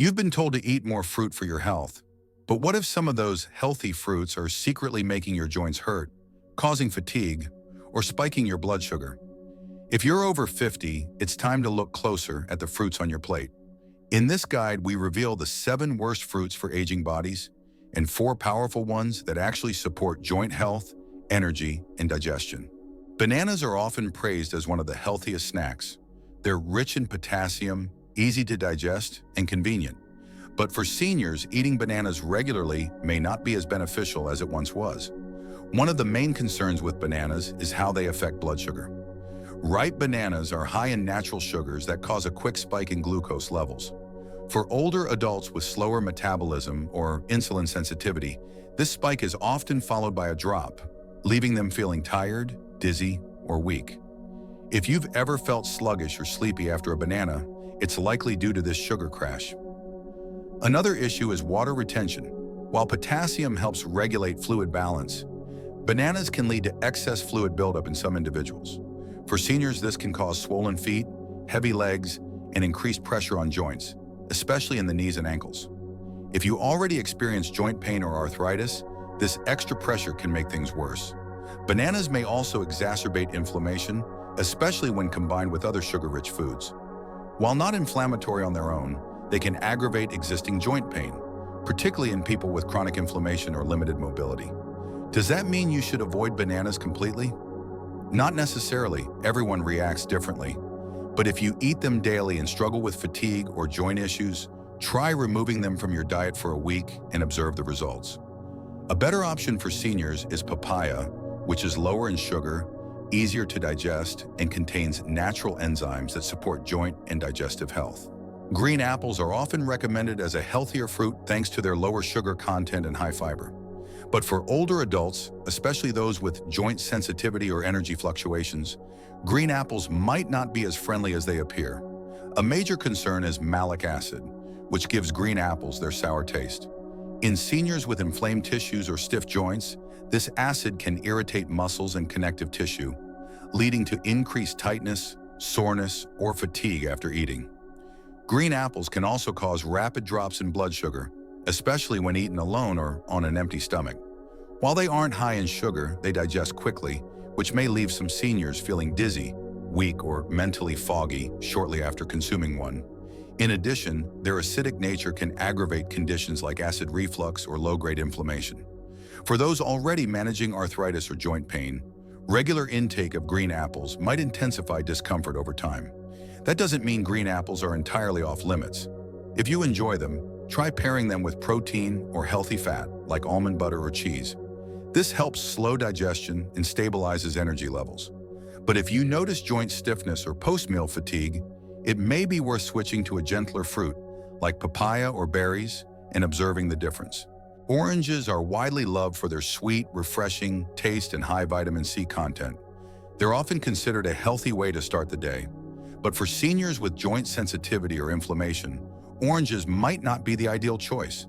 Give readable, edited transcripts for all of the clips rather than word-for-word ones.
You've been told to eat more fruit for your health, but what if some of those healthy fruits are secretly making your joints hurt, causing fatigue, or spiking your blood sugar? If you're over 50, it's time to look closer at the fruits on your plate. In this guide, we reveal the 7 worst fruits for aging bodies and 4 powerful ones that actually support joint health, energy, and digestion. Bananas are often praised as one of the healthiest snacks. They're rich in potassium, easy to digest, and convenient. But for seniors, eating bananas regularly may not be as beneficial as it once was. One of the main concerns with bananas is how they affect blood sugar. Ripe bananas are high in natural sugars that cause a quick spike in glucose levels. For older adults with slower metabolism or insulin sensitivity, this spike is often followed by a drop, leaving them feeling tired, dizzy, or weak. If you've ever felt sluggish or sleepy after a banana, it's likely due to this sugar crash. Another issue is water retention. While potassium helps regulate fluid balance, bananas can lead to excess fluid buildup in some individuals. For seniors, this can cause swollen feet, heavy legs, and increased pressure on joints, especially in the knees and ankles. If you already experience joint pain or arthritis, this extra pressure can make things worse. Bananas may also exacerbate inflammation, especially when combined with other sugar-rich foods. While not inflammatory on their own, they can aggravate existing joint pain, particularly in people with chronic inflammation or limited mobility. Does that mean you should avoid bananas completely? Not necessarily. Everyone reacts differently. But if you eat them daily and struggle with fatigue or joint issues, try removing them from your diet for a week and observe the results. A better option for seniors is papaya, which is lower in sugar, easier to digest, and contains natural enzymes that support joint and digestive health. Green apples are often recommended as a healthier fruit thanks to their lower sugar content and high fiber. But for older adults, especially those with joint sensitivity or energy fluctuations, green apples might not be as friendly as they appear. A major concern is malic acid, which gives green apples their sour taste. In seniors with inflamed tissues or stiff joints, this acid can irritate muscles and connective tissue, leading to increased tightness, soreness, or fatigue after eating. Green apples can also cause rapid drops in blood sugar, especially when eaten alone or on an empty stomach. While they aren't high in sugar, they digest quickly, which may leave some seniors feeling dizzy, weak, or mentally foggy shortly after consuming one. In addition, their acidic nature can aggravate conditions like acid reflux or low-grade inflammation. For those already managing arthritis or joint pain, regular intake of green apples might intensify discomfort over time. That doesn't mean green apples are entirely off limits. If you enjoy them, try pairing them with protein or healthy fat, like almond butter or cheese. This helps slow digestion and stabilizes energy levels. But if you notice joint stiffness or post-meal fatigue, it may be worth switching to a gentler fruit, like papaya or berries, and observing the difference. Oranges are widely loved for their sweet, refreshing taste and high vitamin C content. They're often considered a healthy way to start the day. But for seniors with joint sensitivity or inflammation, oranges might not be the ideal choice.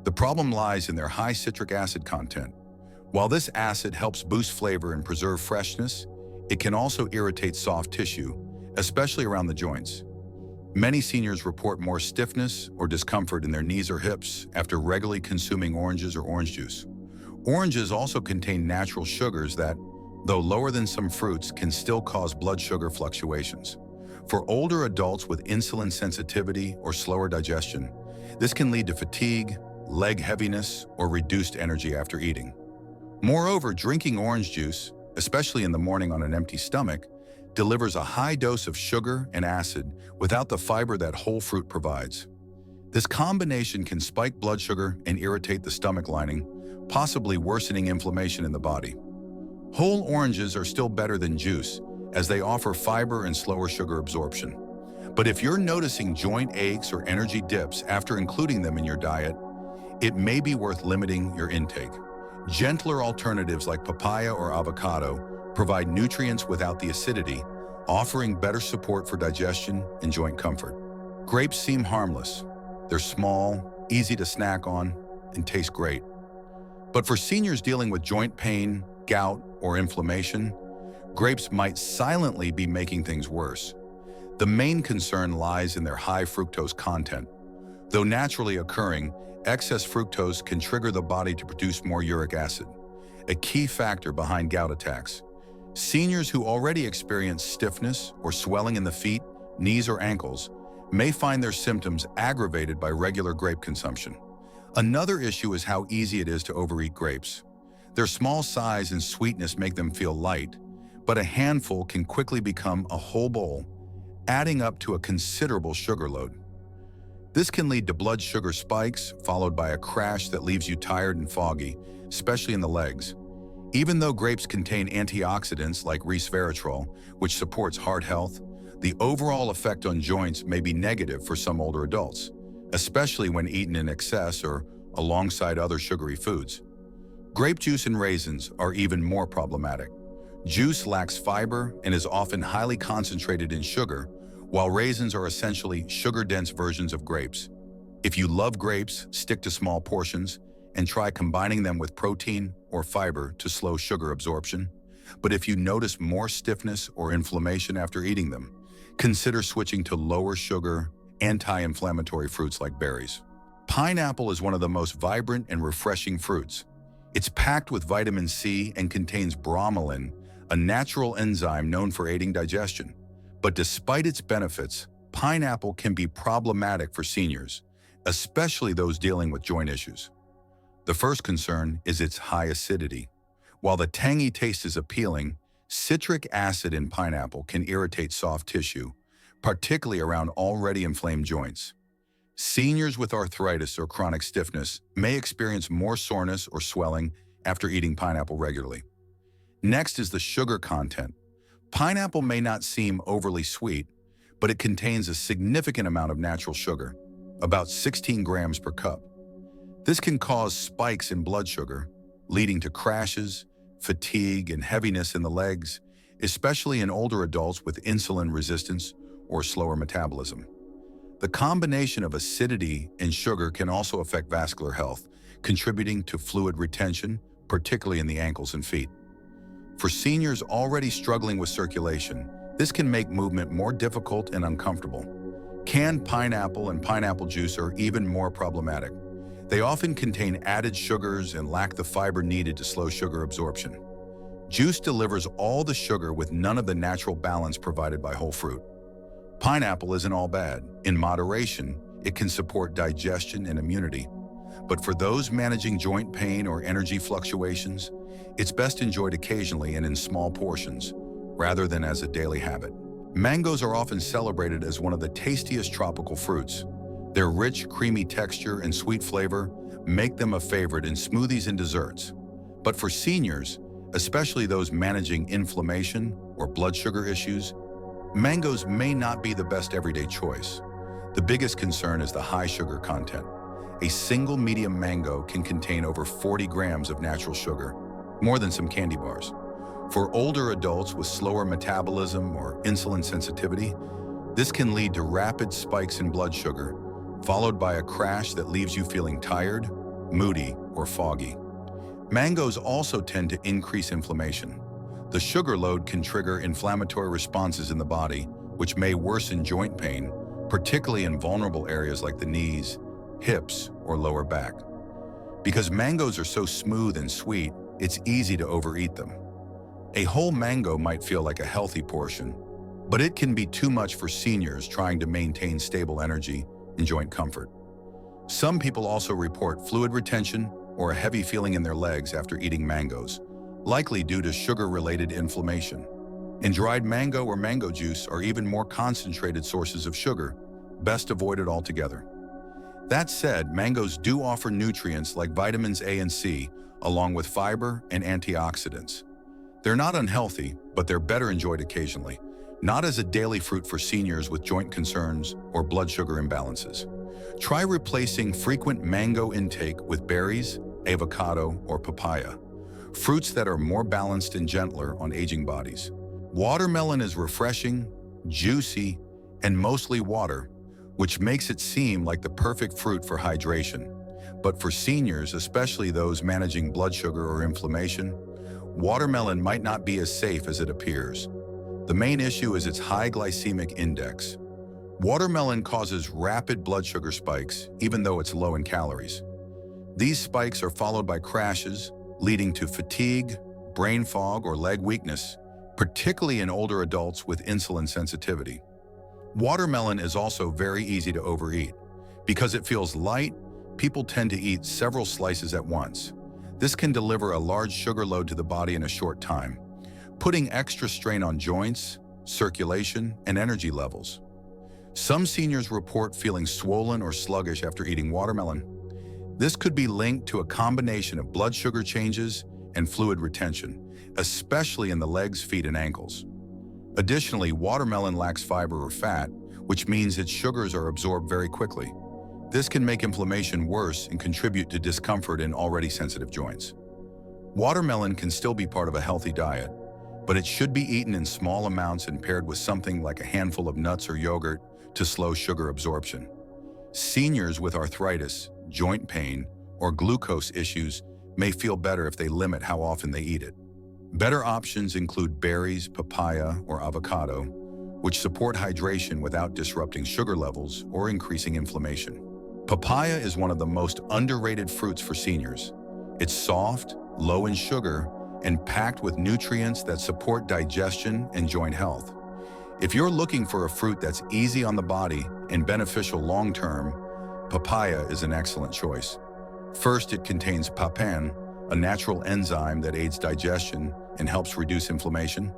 The problem lies in their high citric acid content. While this acid helps boost flavor and preserve freshness, it can also irritate soft tissue, especially around the joints. Many seniors report more stiffness or discomfort in their knees or hips after regularly consuming oranges or orange juice. Oranges also contain natural sugars that, though lower than some fruits, can still cause blood sugar fluctuations. For older adults with insulin sensitivity or slower digestion, this can lead to fatigue, leg heaviness, or reduced energy after eating. Moreover, drinking orange juice, especially in the morning on an empty stomach, delivers a high dose of sugar and acid without the fiber that whole fruit provides. This combination can spike blood sugar and irritate the stomach lining, possibly worsening inflammation in the body. Whole oranges are still better than juice, as they offer fiber and slower sugar absorption. But if you're noticing joint aches or energy dips after including them in your diet, it may be worth limiting your intake. Gentler alternatives like papaya or avocado provide nutrients without the acidity, offering better support for digestion and joint comfort. Grapes seem harmless. They're small, easy to snack on, and taste great. But for seniors dealing with joint pain, gout, or inflammation, grapes might silently be making things worse. The main concern lies in their high fructose content. Though naturally occurring, excess fructose can trigger the body to produce more uric acid, a key factor behind gout attacks. Seniors who already experience stiffness or swelling in the feet, knees, or ankles may find their symptoms aggravated by regular grape consumption. Another issue is how easy it is to overeat grapes. Their small size and sweetness make them feel light, but a handful can quickly become a whole bowl, adding up to a considerable sugar load. This can lead to blood sugar spikes, followed by a crash that leaves you tired and foggy, especially in the legs. Even though grapes contain antioxidants like resveratrol, which supports heart health, the overall effect on joints may be negative for some older adults, especially when eaten in excess or alongside other sugary foods. Grape juice and raisins are even more problematic. Juice lacks fiber and is often highly concentrated in sugar, while raisins are essentially sugar-dense versions of grapes. If you love grapes, stick to small portions and try combining them with protein or fiber to slow sugar absorption. But if you notice more stiffness or inflammation after eating them, consider switching to lower sugar, anti-inflammatory fruits like berries. Pineapple is one of the most vibrant and refreshing fruits. It's packed with vitamin C and contains bromelain, a natural enzyme known for aiding digestion. But despite its benefits, pineapple can be problematic for seniors, especially those dealing with joint issues. The first concern is its high acidity. While the tangy taste is appealing, citric acid in pineapple can irritate soft tissue, particularly around already inflamed joints. Seniors with arthritis or chronic stiffness may experience more soreness or swelling after eating pineapple regularly. Next is the sugar content. Pineapple may not seem overly sweet, but it contains a significant amount of natural sugar, about 16 grams per cup. This can cause spikes in blood sugar, leading to crashes, fatigue, and heaviness in the legs, especially in older adults with insulin resistance or slower metabolism. The combination of acidity and sugar can also affect vascular health, contributing to fluid retention, particularly in the ankles and feet. For seniors already struggling with circulation, this can make movement more difficult and uncomfortable. Canned pineapple and pineapple juice are even more problematic. They often contain added sugars and lack the fiber needed to slow sugar absorption. Juice delivers all the sugar with none of the natural balance provided by whole fruit. Pineapple isn't all bad. In moderation, it can support digestion and immunity. But for those managing joint pain or energy fluctuations, it's best enjoyed occasionally and in small portions, rather than as a daily habit. Mangoes are often celebrated as one of the tastiest tropical fruits. Their rich, creamy texture and sweet flavor make them a favorite in smoothies and desserts. But for seniors, especially those managing inflammation or blood sugar issues, mangoes may not be the best everyday choice. The biggest concern is the high sugar content. A single medium mango can contain over 40 grams of natural sugar, more than some candy bars. For older adults with slower metabolism or insulin sensitivity, this can lead to rapid spikes in blood sugar, followed by a crash that leaves you feeling tired, moody, or foggy. Mangoes also tend to increase inflammation. The sugar load can trigger inflammatory responses in the body, which may worsen joint pain, particularly in vulnerable areas like the knees, hips, or lower back. Because mangoes are so smooth and sweet, it's easy to overeat them. A whole mango might feel like a healthy portion, but it can be too much for seniors trying to maintain stable energy and joint comfort. Some people also report fluid retention or a heavy feeling in their legs after eating mangoes, likely due to sugar-related inflammation. And dried mango or mango juice are even more concentrated sources of sugar, best avoided altogether. That said, mangoes do offer nutrients like vitamins A and C, along with fiber and antioxidants. They're not unhealthy, but they're better enjoyed occasionally, not as a daily fruit for seniors with joint concerns or blood sugar imbalances. Try replacing frequent mango intake with berries, avocado, or papaya, fruits that are more balanced and gentler on aging bodies. Watermelon is refreshing, juicy, and mostly water, which makes it seem like the perfect fruit for hydration. But for seniors, especially those managing blood sugar or inflammation, watermelon might not be as safe as it appears. The main issue is its high glycemic index. Watermelon causes rapid blood sugar spikes, even though it's low in calories. These spikes are followed by crashes, leading to fatigue, brain fog, or leg weakness, particularly in older adults with insulin sensitivity. Watermelon is also very easy to overeat. Because it feels light, people tend to eat several slices at once. This can deliver a large sugar load to the body in a short time, putting extra strain on joints, circulation, and energy levels. Some seniors report feeling swollen or sluggish after eating watermelon. This could be linked to a combination of blood sugar changes and fluid retention, especially in the legs, feet, and ankles. Additionally, watermelon lacks fiber or fat, which means its sugars are absorbed very quickly. This can make inflammation worse and contribute to discomfort in already sensitive joints. Watermelon can still be part of a healthy diet, but it should be eaten in small amounts and paired with something like a handful of nuts or yogurt to slow sugar absorption. Seniors with arthritis, joint pain, or glucose issues may feel better if they limit how often they eat it. Better options include berries, papaya, or avocado, which support hydration without disrupting sugar levels or increasing inflammation. Papaya is one of the most underrated fruits for seniors. It's soft, low in sugar, and packed with nutrients that support digestion and joint health. If you're looking for a fruit that's easy on the body and beneficial long-term, papaya is an excellent choice. First, it contains papain, a natural enzyme that aids digestion and helps reduce inflammation.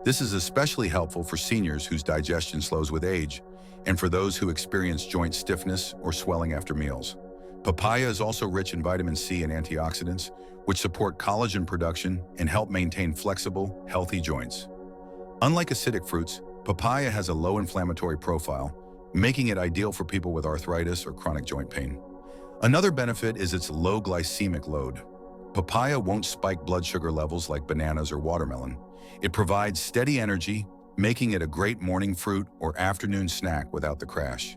This is especially helpful for seniors whose digestion slows with age and for those who experience joint stiffness or swelling after meals. Papaya is also rich in vitamin C and antioxidants, which support collagen production and help maintain flexible, healthy joints. Unlike acidic fruits, papaya has a low inflammatory profile, making it ideal for people with arthritis or chronic joint pain. Another benefit is its low glycemic load. Papaya won't spike blood sugar levels like bananas or watermelon. It provides steady energy, making it a great morning fruit or afternoon snack without the crash.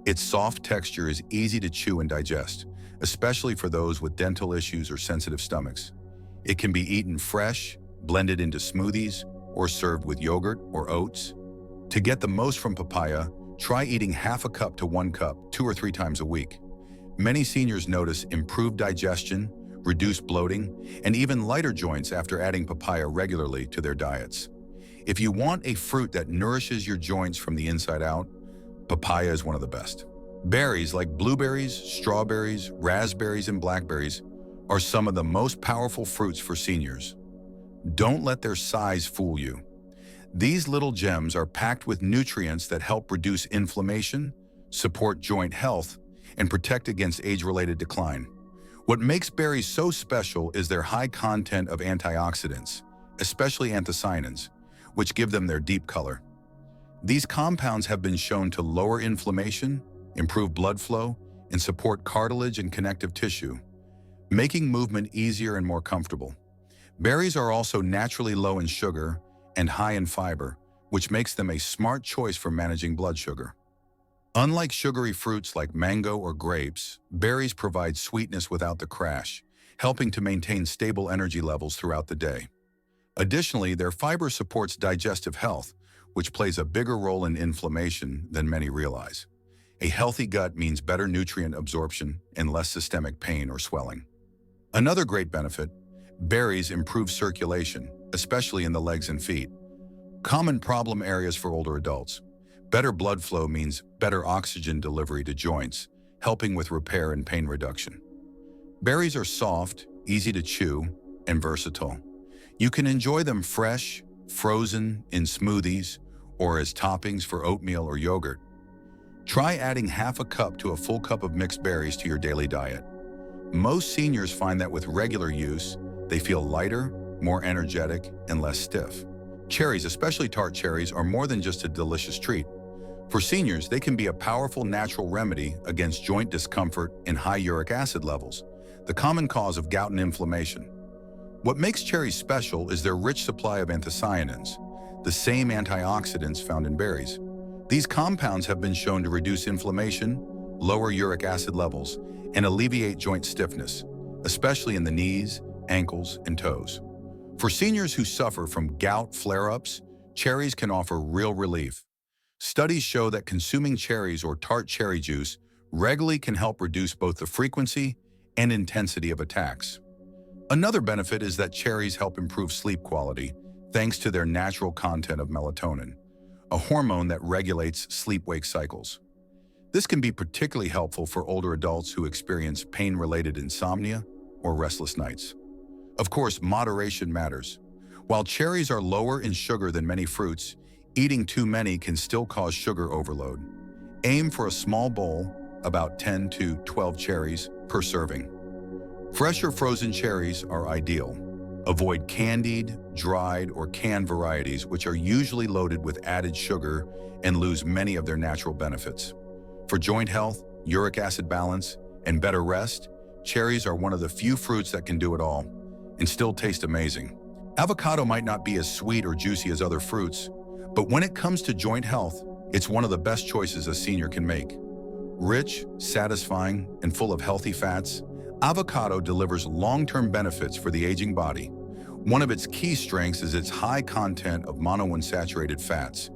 Its soft texture is easy to chew and digest, especially for those with dental issues or sensitive stomachs. It can be eaten fresh, blended into smoothies, or served with yogurt or oats. To get the most from papaya, try eating half a cup to 1 cup 2 or 3 times a week. Many seniors notice improved digestion, reduced bloating, and even lighter joints after adding papaya regularly to their diets. If you want a fruit that nourishes your joints from the inside out, papaya is one of the best. Berries like blueberries, strawberries, raspberries, and blackberries are some of the most powerful fruits for seniors. Don't let their size fool you. These little gems are packed with nutrients that help reduce inflammation, support joint health, and protect against age-related decline. What makes berries so special is their high content of antioxidants, especially anthocyanins, which give them their deep color. These compounds have been shown to lower inflammation, improve blood flow, and support cartilage and connective tissue, making movement easier and more comfortable. Berries are also naturally low in sugar and high in fiber, which makes them a smart choice for managing blood sugar. Unlike sugary fruits like mango or grapes, berries provide sweetness without the crash, helping to maintain stable energy levels throughout the day. Additionally, their fiber supports digestive health, which plays a bigger role in inflammation than many realize. A healthy gut means better nutrient absorption and less systemic pain or swelling. Another great benefit, berries improve circulation, especially in the legs and feet, common problem areas for older adults. Better blood flow means better oxygen delivery to joints, helping with repair and pain reduction. Berries are soft, easy to chew, and versatile. You can enjoy them fresh, frozen, in smoothies, or as toppings for oatmeal or yogurt. Try adding half a cup to a full cup of mixed berries to your daily diet. Most seniors find that with regular use, they feel lighter, more energetic, and less stiff. Cherries, especially tart cherries, are more than just a delicious treat. For seniors, they can be a powerful natural remedy against joint discomfort and high uric acid levels, the common cause of gout and inflammation. What makes cherries special is their rich supply of anthocyanins, the same antioxidants found in berries. These compounds have been shown to reduce inflammation, lower uric acid levels, and alleviate joint stiffness, especially in the knees, ankles, and toes. For seniors who suffer from gout flare-ups, cherries can offer real relief. Studies show that consuming cherries or tart cherry juice regularly can help reduce both the frequency and intensity of attacks. Another benefit is that cherries help improve sleep quality thanks to their natural content of melatonin, a hormone that regulates sleep-wake cycles. This can be particularly helpful for older adults who experience pain-related insomnia or restless nights. Of course, moderation matters. While cherries are lower in sugar than many fruits, eating too many can still cause sugar overload. Aim for a small bowl, about 10 to 12 cherries per serving. Fresh or frozen cherries are ideal. Avoid candied, dried, or canned varieties, which are usually loaded with added sugar and lose many of their natural benefits. For joint health, uric acid balance, and better rest, cherries are one of the few fruits that can do it all and still taste amazing. Avocado might not be as sweet or juicy as other fruits, but when it comes to joint health, it's one of the best choices a senior can make. Rich, satisfying, and full of healthy fats, avocado delivers long-term benefits for the aging body. One of its key strengths is its high content of monounsaturated fats,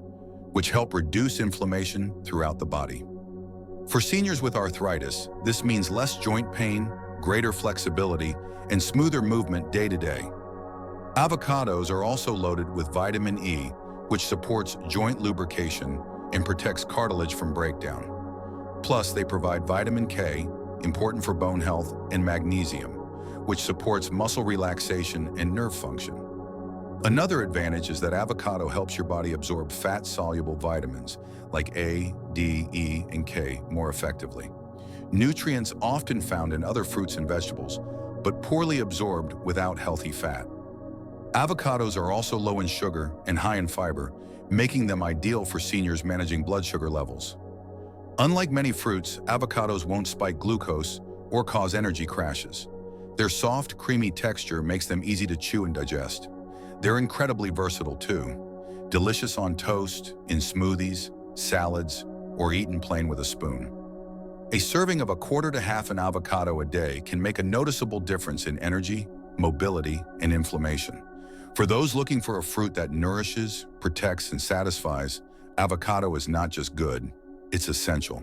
which help reduce inflammation throughout the body. For seniors with arthritis, this means less joint pain, greater flexibility, and smoother movement day to day. Avocados are also loaded with vitamin E, which supports joint lubrication and protects cartilage from breakdown. Plus, they provide vitamin K, important for bone health, and magnesium, which supports muscle relaxation and nerve function. Another advantage is that avocado helps your body absorb fat-soluble vitamins like A, D, E, and K more effectively. Nutrients often found in other fruits and vegetables, but poorly absorbed without healthy fat. Avocados are also low in sugar and high in fiber, making them ideal for seniors managing blood sugar levels. Unlike many fruits, avocados won't spike glucose or cause energy crashes. Their soft, creamy texture makes them easy to chew and digest. They're incredibly versatile too, delicious on toast, in smoothies, salads, or eaten plain with a spoon. A serving of 1/4 to half an avocado a day can make a noticeable difference in energy, mobility, and inflammation. For those looking for a fruit that nourishes, protects, and satisfies, avocado is not just good, it's essential.